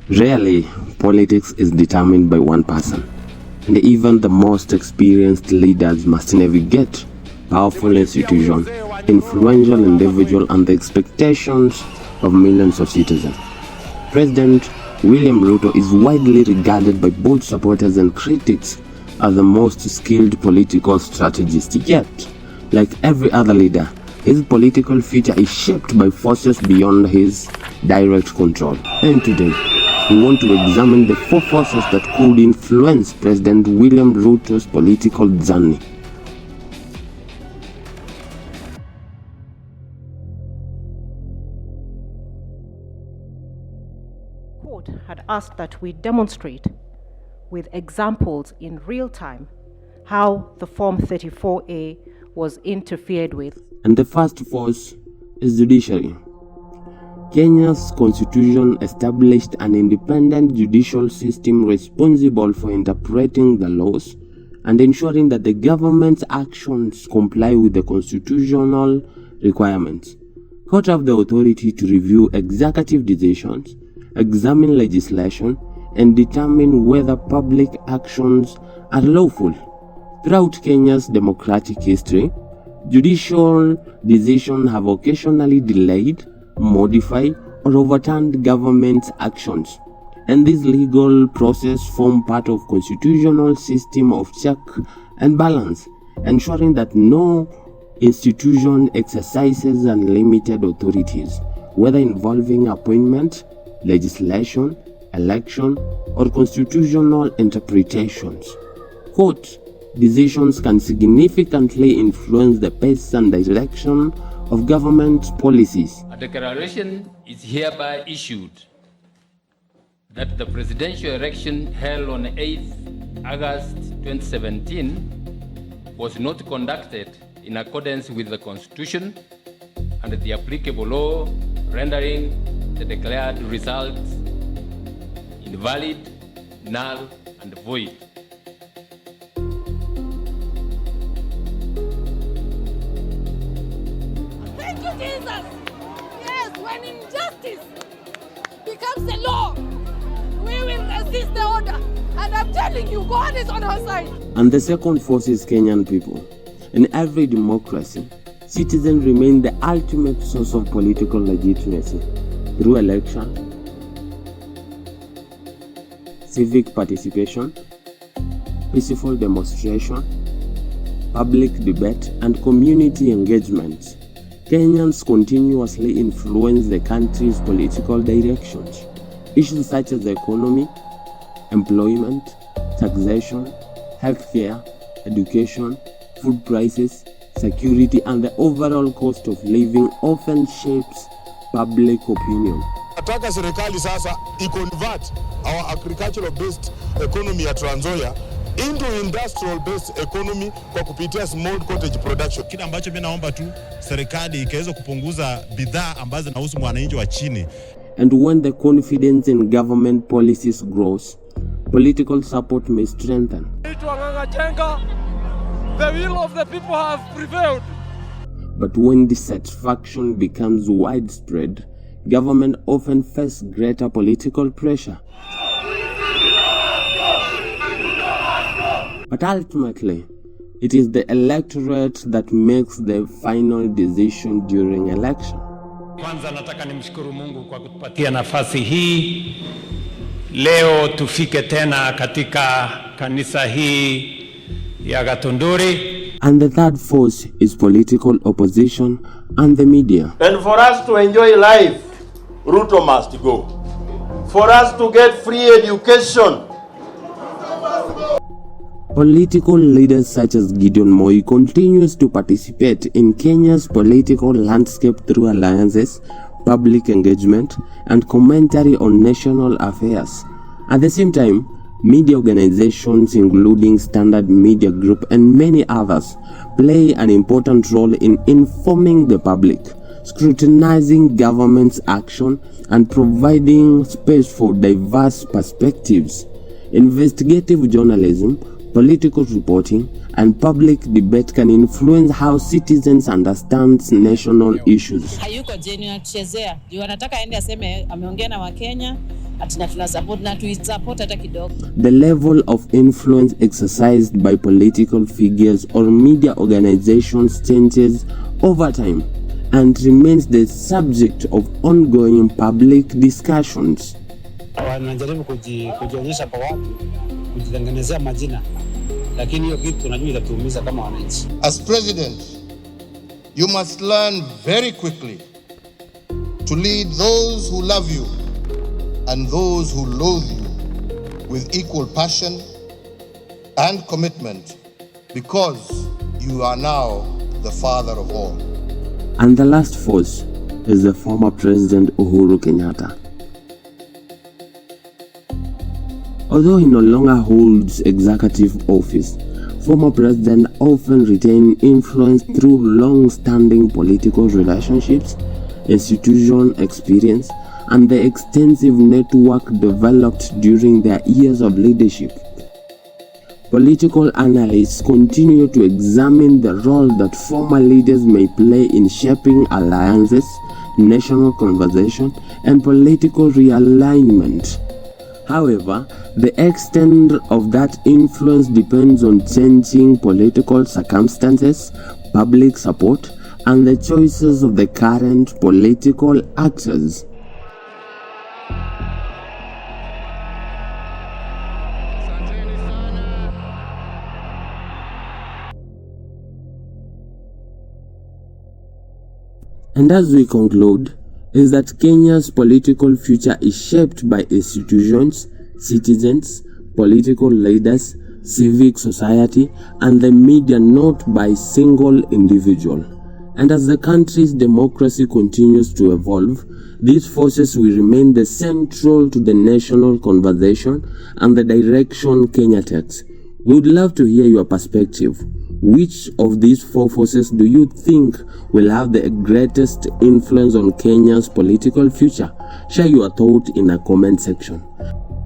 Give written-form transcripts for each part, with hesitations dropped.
Rarely, politics is determined by one person, and even the most experienced leaders must navigate powerful institutions, influential individuals, and the expectations of millions of citizens. President William Ruto is widely regarded by both supporters and critics as the most skilled political strategist. Yet, like every other leader, his political future is shaped by forces beyond his direct control. And today, we want to examine the 4 forces that could influence President William Ruto's political journey. The court had asked that we demonstrate with examples in real time how the Form 34A was interfered with. And the first force is Judiciary. Kenya's constitution established an independent judicial system responsible for interpreting the laws and ensuring that the government's actions comply with the constitutional requirements. Courts have the authority to review executive decisions, examine legislation, and determine whether public actions are lawful. Throughout Kenya's democratic history, judicial decisions have occasionally delayed, modified, or overturned government's actions, and this legal process forms part of constitutional system of check and balance, ensuring that no institution exercises unlimited authorities, whether involving appointment, legislation, election, or constitutional interpretations. Court decisions can significantly influence the pace and direction of government policies. A declaration is hereby issued that the presidential election held on 8th August 2017 was not conducted in accordance with the Constitution and the applicable law, rendering the declared results invalid, null, and void. Thank you, Jesus. Yes, when injustice becomes a law, we will resist the order. And I'm telling you, God is on our side. And the second force is Kenyan people. In every democracy, citizens remain the ultimate source of political legitimacy through election, civic participation, peaceful demonstration, public debate, and community engagement. Kenyans continuously influence the country's political directions. Issues such as the economy, employment, taxation, healthcare, education, food prices, security, and the overall cost of living often shapes public opinion. Nataka serikali sasa i-convert our agricultural based economy ya Trans Nzoia into industrial based economy kwa kupitia small cottage production. Kile ambacho mimi naomba tu serikali ikaweza kupunguza bidhaa ambazo zinahusu mwananchi wa chini. And when the confidence in government policies grows, political support may strengthen. The will of the people have prevailed. But when dissatisfaction becomes widespread, government often face greater political pressure. But ultimately, it is the electorate that makes the final decision during election. Kwanza nataka nimshukuru Mungu kwa kutupatia nafasi hii. Leo tufike tena katika kanisa hii ya Gatunduri. And the third force is political opposition and the media. And for us to enjoy life, Ruto must go. For us to get free education, political leaders such as Gideon Moi continues to participate in Kenya's political landscape through alliances, public engagement, and commentary on national affairs. At the same time, media organizations including Standard Media Group and many others play an important role in informing the public, scrutinizing government's action, and providing space for diverse perspectives. Investigative journalism, political reporting, and public debate can influence how citizens understand national issues. Hayuko genuine chezea. Wanataka aende aseme ameongea na Wakenya atina tuna support na tuisupport hata kidogo. The level of influence exercised by political figures or media organizations changes over time and remains the subject of ongoing public discussions. Wanajaribu kujionyesha kwa watu, kujitengenezea majina, lakini hiyo kitu tunajua itatuumiza kama wananchi. As president, you must learn very quickly to lead those who love you and those who loathe you with equal passion and commitment, because you are now the father of all. And the last force is the former President Uhuru Kenyatta. Although he no longer holds executive office, former president often retained influence through long-standing political relationships, institutional experience, and the extensive network developed during their years of leadership. Political analysts continue to examine the role that former leaders may play in shaping alliances, national conversation, and political realignment. However, the extent of that influence depends on changing political circumstances, public support, and the choices of the current political actors. And as we conclude, is that Kenya's political future is shaped by institutions, citizens, political leaders, civic society, and the media, not by single individual. And as the country's democracy continues to evolve, these forces will remain the central to the national conversation and the direction Kenya takes. We would love to hear your perspective. Which of these four forces do you think will have the greatest influence on Kenya's political future? Share your thought in a comment section.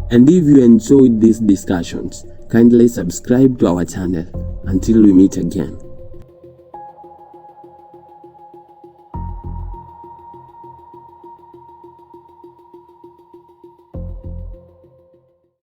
And if you enjoyed these discussions, kindly subscribe to our channel. Until we meet again.